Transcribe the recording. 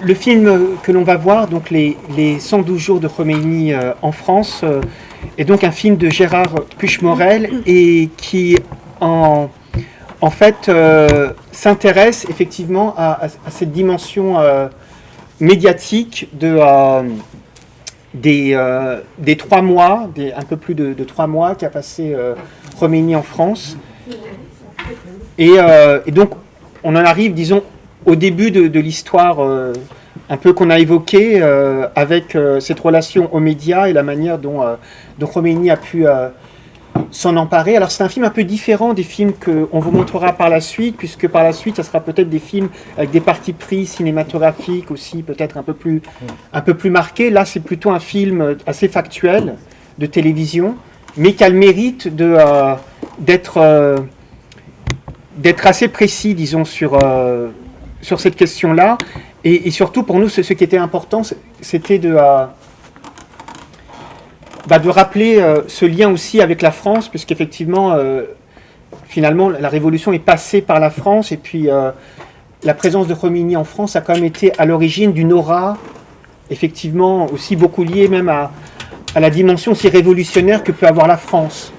le film que l'on va voir, donc les 112 jours de Khomeini en France, est donc un film de Gérard Puch-Morel et qui en fait s'intéresse effectivement à cette dimension médiatique des 3 mois, un peu plus de 3 mois qu'a passé Khomeini en France. Et donc on en arrive, disons, au début de l'histoire un peu qu'on a évoquée avec cette relation aux médias et la manière dont Khomeini a pu s'en emparer. Alors c'est un film un peu différent des films qu'on vous montrera par la suite, puisque par la suite, ça sera peut-être des films avec des partis pris cinématographiques aussi, peut-être un peu plus marqués. Là, c'est plutôt un film assez factuel de télévision, mais qui a le mérite d'être assez précis, disons, sur cette question-là. Et surtout, pour nous, ce qui était important, c'était de rappeler ce lien aussi avec la France, puisqu'effectivement, finalement, la Révolution est passée par la France, et puis la présence de Khomeini en France a quand même été à l'origine d'une aura, effectivement, aussi beaucoup liée même à la dimension aussi révolutionnaire que peut avoir la France.